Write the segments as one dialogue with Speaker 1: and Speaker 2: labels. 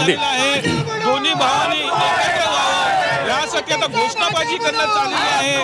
Speaker 1: झालेला आहे। दोन्ही भावांनी एकत्र व्हावं यासाठी आता घोषणाबाजी करण्यात आलेली आहे।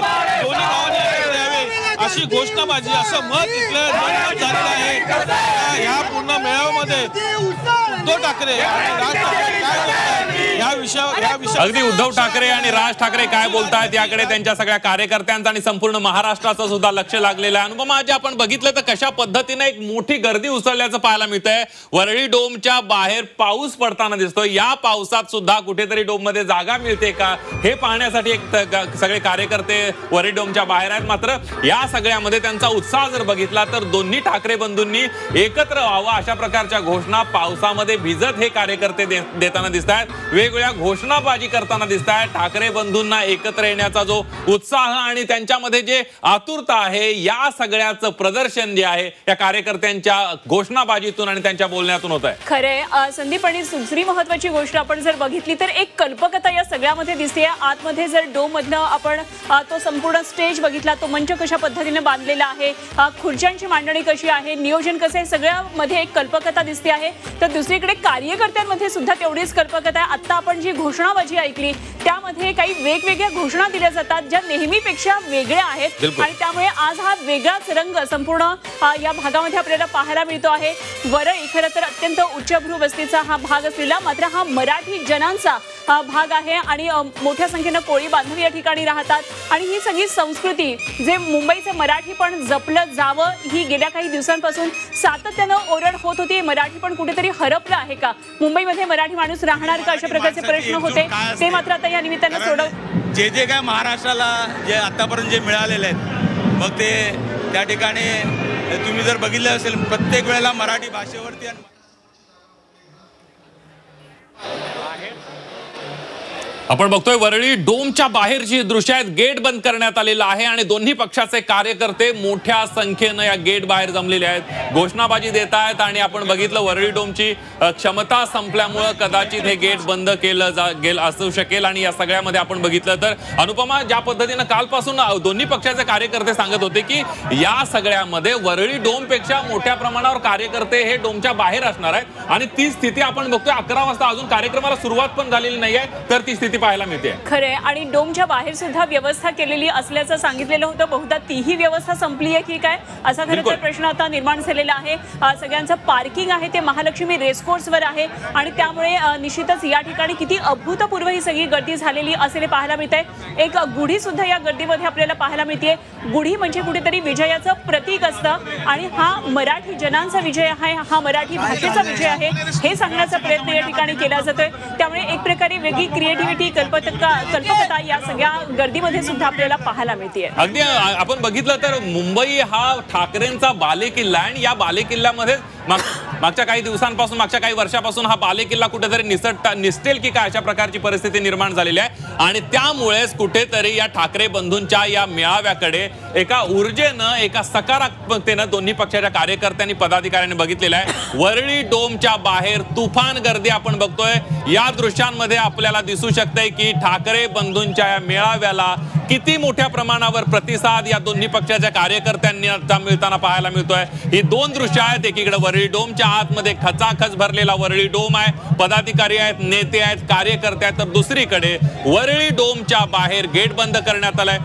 Speaker 1: दोन्ही भावांनी एकत्र यावे अशी घोषणाबाजी, असं मत इथलं झालेलं आहे। या पूर्ण मेळाव्यामध्ये उद्धव ठाकरे आणि राज ठाकरे काय बोलतात या विषयावर
Speaker 2: अगदी उद्धव ठाकरे आणि राज ठाकरे काय बोलतायत याकडे त्यांच्या सगळ्या कार्यकर्त्यांचं आणि संपूर्ण महाराष्ट्राचं सुद्धा लक्ष लागलेलं आहे। अनुपमा, जे आपण बघितलं तर कशा पद्धतीने एक मोठी गर्दी उसळल्याचं पाहायला मिळतंय। वरळी डोमच्या बाहेर पाऊस पडताना दिसतोय। या पावसात सुद्धा कुठेतरी डोममध्ये जागा मिळते का हे पाहण्यासाठी एक सगळे कार्यकर्ते वरळी डोमच्या बाहेर आहेत। मात्र या सगळ्यामध्ये त्यांचा उत्साह जर बघितला तर दोन्ही ठाकरे बंधूंनी एकत्र व्हावं अशा प्रकारच्या घोषणा पावसामध्ये भिजत हे कार्यकर्ते देताना दिसत आहेत। वेगवेगळ्या घोषणाबाजी करताना दिसत आहेत। ठाकरे बंधूंना एकत्र येण्याचा जो उत्साह आणि त्यांच्यामध्ये जे आतुरता आहे या सगळ्याचं प्रदर्शन जे आहे या कार्यकर्त्यांच्या घोषणाबाजीतून आणि त्यांच्या बोलण्यातून होत आहे।
Speaker 3: खरे संदीप, आणि दुसरी महत्वाची गोष्ट आपण जर बघितली तर एक कल्पकता या सगळ्यामध्ये दिसते। आतमध्ये जर डोम मधनं आपण तो संपूर्ण स्टेज बघितला, तो मंच कशा पद्धतीने बांधलेला आहे, खुर्च्यांची मांडणी कशी आहे, नियोजन कसं आहे, सगळ्यामध्ये एक कल्पकता दिसते आहे। तर दुसरीकडे कार्यकर्त्यांमध्ये सुद्धा तेवढीच कल्पकता आहे। आता आपण जी घोषणाबाजी ऐकली त्यामध्ये काही वेगवेगळ्या घोषणा दिल्या जातात ज्या नेहमीपेक्षा वेगळ्या आहेत आणि त्यामुळे आज हा वेगळाच रंग संपूर्ण या भागामध्ये आपल्याला पाहायला मिळतो आहे। वरळी खरं तर अत्यंत उच्चभ्रू वस्तीचा हा भाग असलेला, मात्र हा मराठी जनांचा भाग आहे आणि मोठ्या संख्येने कोळी बांधव या ठिकाणी राहतात आणि ही सगळी संस्कृती जे मुंबईचे मराठी पण जपलं जावं ही गेल्या काही दिवसांपासून सातत्यानं ओरड होत होती। मराठी पण कुठेतरी हरपलं आहे का, मुंबईमध्ये मराठी माणूस राहणार का, अशा प्रकारचे प्रश्न होते ते मात्र आता या निमित्तानं
Speaker 4: जे काय महाराष्ट्राला जे आतापर्यंत जे मिळालेले आहेत, मग ते त्या ठिकाणी तुम्ही जर बघितलं असेल प्रत्येक वेळेला मराठी भाषेवरती
Speaker 2: आपण बघतोय वरळी डोमच्या बाहेरची दृश्य आहेत। गेट बंद करण्यात आलेलं आहे आणि दोन्ही पक्षाचे कार्यकर्ते मोठ्या संख्येनं या गेट बाहेर जमलेले आहेत, घोषणाबाजी देत आहेत आणि आपण बघितलं वरळी डोमची क्षमता संपल्यामुळे कदाचित हे गेट बंद केलं असू शकेल। आणि या सगळ्यामध्ये आपण बघितलं तर अनुपमा, ज्या पद्धतीनं कालपासून दोन्ही पक्षाचे कार्यकर्ते सांगत होते की या सगळ्यामध्ये वरळी डोमपेक्षा मोठ्या प्रमाणावर कार्यकर्ते हे डोमच्या बाहेर असणार आहेत आणि ती स्थिती आपण बघतोय 11 वाजता अजून कार्यक्रमाला सुरुवात पण झालेली नाहीये, तर ती स्थिती पाहायला मिळते।
Speaker 3: खरे, आणि डोमच्या बाहेर सुद्धा व्यवस्था केलेली असल्याचं सांगितलेलं होतं। बहुधा तीही व्यवस्था संपली आहे की काय असा खरं तर प्रश्न आता निर्माण झालेला आहे। सगळ्यांचं पार्किंग आहे ते महालक्ष्मी रेसकोर्सवर आहे आणि त्यामुळे निश्चितच या ठिकाणी किती अभूतपूर्व ही सगळी गर्दी झालेली असेल पाहायला मिळते। एक गुढी सुद्धा या गर्दीमध्ये आपल्याला पाहायला मिळते। गुढी म्हणजे कुठेतरी विजयाचं प्रतीक असतं आणि हा मराठी जनांचा विजय आहे, हा मराठी भाषेचा विजय आहे हे सांगण्याचा प्रयत्न या ठिकाणी केला जातोय। त्यामुळे एक प्रकारे वेगळी क्रिएटिव्हिटी कल्पकता या सगळ्या गर्दीमध्ये सुद्धा आपल्याला पाहायला मिळते।
Speaker 2: अगदी आपण बघितलं तर मुंबई हा ठाकरेंचा बालेकिल्ला आहे आणि या बालेकिल्ल्यामध्ये मागच्या काही दिवसांपासून, मागच्या काही वर्षापासून हा बालेकिल्ला कुठेतरी निसटेल की काय अशा प्रकारची परिस्थिती निर्माण झालेली आहे आणि त्यामुळेच कुठेतरी या ठाकरे बंधूंच्या या मेळाव्याकडे एका ऊर्जेनं, एका सकारात्मकतेनं दोन्ही पक्षाच्या कार्यकर्त्यांनी, पदाधिकाऱ्यांनी बघितलेलं आहे। वरळी डोमच्या बाहेर तुफान गर्दी आपण बघतोय। या दृश्यांमध्ये आपल्याला दिसू शकते की ठाकरे बंधूंच्या या मेळाव्याला किती मोठ्या प्रमाणावर प्रतिसाद या दोन्ही पक्षाच्या कार्यकर्त्यांनी मिळताना पाहायला मिळतोय। ही दोन दृश्य आहेत, एकीकडे वरळी डोमच्या आतमध्ये खचाखच भरलेला वरळी डोम आहे, पदाधिकारी आहेत, नेते आहेत, कार्यकर्ते आहेत, तर दुसरीकडे वरळी डोमच्या बाहेर गेट बंद करण्यात आलंय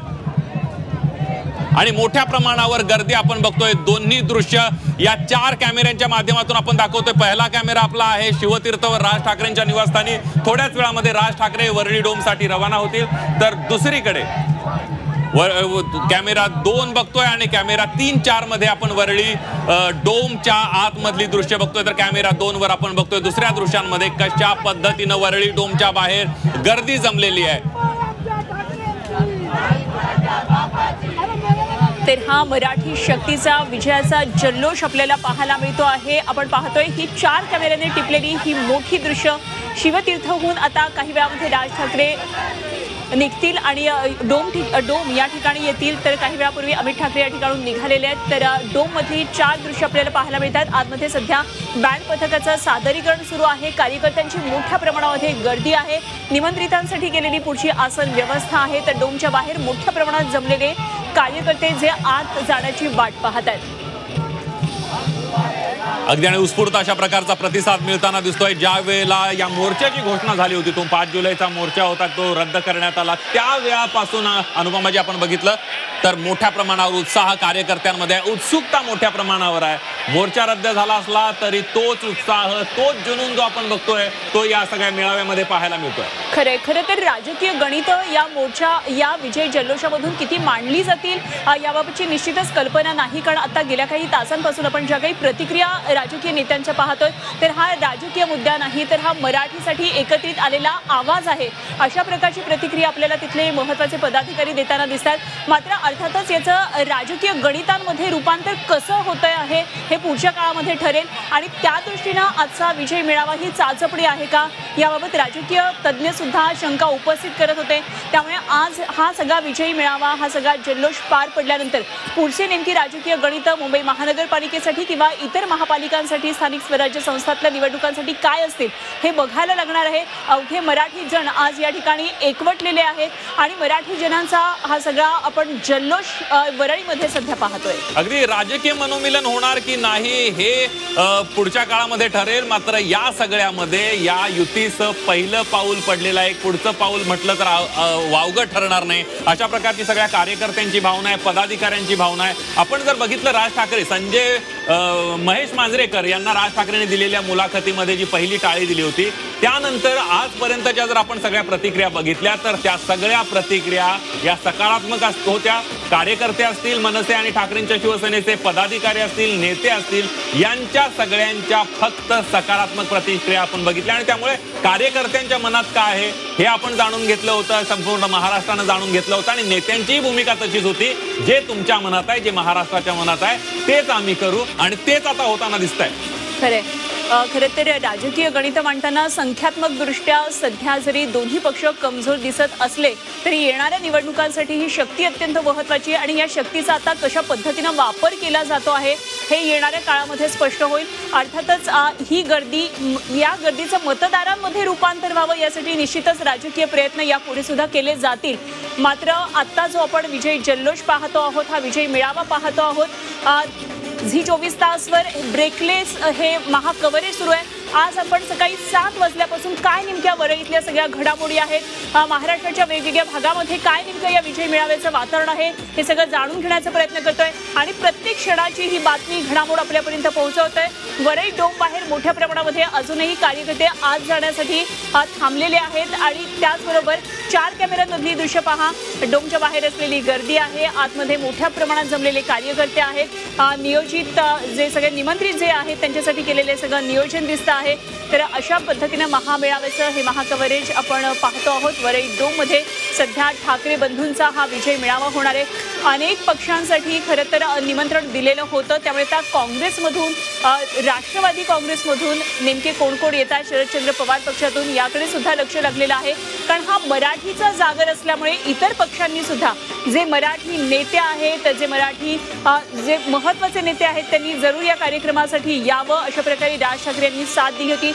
Speaker 2: आणि मोठ्या प्रमाणावर गर्दी आपण बघतोय। दोन्ही दृश्य या 4 कॅमेऱ्यांच्या माध्यमातून आपण दाखवतोय। पहिला कॅमेरा आपला आहे शिवतीर्थवर राज ठाकरेंच्या निवासस्थानी, थोड्याच वेळामध्ये राज ठाकरे वरळी डोमसाठी रवाना होतील, तर दुसरीकडे कॅमेरा 2 बघतोय आणि कॅमेरा 3, 4 मध्ये आपण वरळी डोमच्या आतमधली दृश्य बघतोय, तर कॅमेरा 2 वर आपण बघतोय दुसऱ्या दृश्यांमध्ये कशा पद्धतीनं वरळी डोमच्या बाहेर गर्दी जमलेली आहे।
Speaker 3: तर हा मराठी शक्तीचा विजयाचा जल्लोष आपल्याला पाहायला मिळतो आहे। आपण पाहतोय ही 4 कॅमेऱ्याने टिपलेली ही मोठी दृश्य शिवतीर्थहून आता काही वेळामध्ये राज ठाकरे निघतील आणि डोम या ठिकाणी येतील, तर काही वेळापूर्वी अमित ठाकरे या ठिकाणून निघालेले आहेत। तर डोम मधली 4 दृश्य आपल्याला पाहायला मिळतात। आतमध्ये सध्या बँड पथकाचं सादरीकरण सुरू आहे, कार्यकर्त्यांची मोठ्या प्रमाणामध्ये गर्दी आहे, निमंत्रितांसाठी केलेली पुढची आसन व्यवस्था आहे, तर डोमच्या बाहेर मोठ्या प्रमाणात जमलेले कार्यकर्ते जे आत जाण्याची वाट पाहत आहेत।
Speaker 2: अगदी आणि उत्स्फूर्त अशा प्रकारचा प्रतिसाद मिळताना दिसतोय. ज्या वेळेला या मोर्चाची घोषणा झाली होती, तो 5 जुलैचा मोर्चा होता, तो रद्द करण्यात आला, त्या वेळापासून अनुपमाजी आपण बघितलं तर मोठ्या प्रमाणावर उत्साह कार्यकर्त्यांमध्ये आहे, उत्सुकता मोठ्या प्रमाणावर आहे. मोर्चा रद्द झाला असला तरी तोच उत्साह, तोच जुनून जो आपण बघतोय तो या सगळ्या मेळाव्यामध्ये पाहायला मिळतोय.
Speaker 3: खरं तर राजकीय गणित या मोर्चा, या विजय जल्लोषामधून किती मांडली जातील याबाबतची निश्चितच कल्पना नाही. कारण आता गेल्या काही तासांपासून आपण ज्या काही प्रतिक्रिया राजकीय नेत्यांच्या पाहतोय, तर हा राजकीय मुद्दा नाही, तर हा मराठीसाठी एकत्रित आलेला आवाज आहे, अशा प्रकारची प्रतिक्रिया आपल्याला तिथले महत्त्वाचे पदाधिकारी देताना दिसतात. मात्र अर्थातच याचं राजकीय गणितांमध्ये रूपांतर कसं होतंय आहे हे पुढच्या काळामध्ये ठरेल. आणि त्या दृष्टीनं आजचा विजय मेळावा ही चाचपणी आहे का, याबाबत राजकीय तज्ज्ञ सुद्धा शंका उपस्थित करत होते. त्यामुळे आज हा सगळा विजयी मेळावा, हा सगळा जल्लोष पार पडल्यानंतर पुढचे नेमकी राजकीय गणित मुंबई महानगरपालिकेसाठी किंवा इतर महापालिकांसाठी, स्थानिक स्वराज्य संस्थांतल्या निवडणुकांसाठी काय असतील हे बघायला लागणार आहे. अवघे मराठी जन आज या ठिकाणी एकवटलेले आहेत आणि मराठी जनांचा हा सगळा आपण जल्लोष वरळीमध्ये सध्या पाहतोय.
Speaker 2: अगदी राजकीय मनोमिलन होणार की नाही हे पुढच्या काळामध्ये ठरेल. मात्र या सगळ्यामध्ये या युतीचं पहिलं पाऊल पडलेलं आहे, पुढचं पाऊल म्हटलं तर वावगं ठरणार नाही, अशा प्रकारची सगळ्या कार्यकर्त्यांची भावना आहे, पदाधिकाऱ्यांची भावना आहे. आपण जर बघितलं राज ठाकरे, संजय महेश मांजरेकर यांना राज ठाकरेंनी दिलेल्या मुलाखतीमध्ये जी पहिली टाळी दिली होती, त्यानंतर आजपर्यंतच्या जर आपण सगळ्या प्रतिक्रिया बघितल्या तर त्या सगळ्या प्रतिक्रिया या सकारात्मक होत्या. कार्यकर्ते असतील, मनसे आणि ठाकरेंच्या शिवसेनेचे पदाधिकारी असतील, नेते असतील, यांच्या सगळ्यांच्या फक्त सकारात्मक प्रतिक्रिया आपण बघितल्या. आणि त्यामुळे कार्यकर्त्यांच्या मनात काय आहे हे आपण जाणून घेतलं होतं, संपूर्ण महाराष्ट्रानं जाणून घेतलं होतं. आणि नेत्यांचीही भूमिका तशीच होती, जे तुमच्या मनात आहे, जे महाराष्ट्राच्या मनात आहे तेच आम्ही करू, आणि तेच आता होताना दिसतंय.
Speaker 3: खरं तर राजकीय गणित मांडताना संख्यात्मक दृष्ट्या सध्या जरी दोन्ही पक्ष कमजोर दिसत असले तरी येणाऱ्या निवडणुकांसाठी ही शक्ती अत्यंत महत्त्वाची आहे. आणि या शक्तीचा आता कशा पद्धतीनं वापर केला जातो आहे हे येणाऱ्या काळामध्ये स्पष्ट होईल. अर्थातच ही गर्दी, या गर्दीचं मतदारांमध्ये रूपांतर व्हावं यासाठी निश्चितच राजकीय प्रयत्न यापुढे सुद्धा केले जातील. मात्र आत्ता जो आपण विजय जल्लोष पाहतो आहोत, हा विजय मेळावा पाहतो आहोत, झी 24 तासवर ब्रेकलेस हे महाकव्हरेज सुरू आहे. आज आपण सकाळी 7 वाजल्यापासून काय नेमक्या वरळीतल्या सगळ्या घडामोडी आहेत, महाराष्ट्राच्या वेगवेगळ्या भागामध्ये काय नेमकं या विजय मेळाव्याचं वातावरण आहे, हे सगळं जाणून घेण्याचा प्रयत्न करतोय. आणि प्रत्येक क्षणाची ही बातमी, घडामोड आपल्यापर्यंत पोहोचवतोय. वरळी डोम बाहेर मोठ्या प्रमाणामध्ये अजूनही कार्यकर्ते आत जाण्यासाठी थांबलेले आहेत. आणि त्याचबरोबर 4 कॅमेऱ्यांमधली दृश्य पहा, डोमच्या बाहेर असलेली गर्दी आहे, आतमध्ये मोठ्या प्रमाणात जमलेले कार्यकर्ते आहेत, नियोजित जे सगळे निमंत्रित जे आहेत त्यांच्यासाठी केलेले सगळं नियोजन दिसतं आहे. तर अशा पद्धतीने महामेळाव्याचं हे महाकव्हरेज आपण पाहतो आहोत. वरळी डोममध्ये सध्या ठाकरे बंधूंचा हा विजय मेळावा होणार आहे. अनेक पक्षांसाठी खरं तर निमंत्रण दिलेलं होतं, त्यामुळे त्या काँग्रेसमधून, राष्ट्रवादी काँग्रेसमधून नेमके कोण कोण येतात, शरदचंद्र पवार पक्षातून, याकडे सुद्धा लक्ष लागलेलं आहे. कारण हा मराठीचा जागर असल्यामुळे इतर पक्षांनी सुद्धा जे मराठी नेते आहेत, जे मराठी जे महत्त्वाचे नेते आहेत, त्यांनी जरूर या कार्यक्रमासाठी यावं, अशा प्रकारे राज ठाकरे यांनी साथ दिली होती.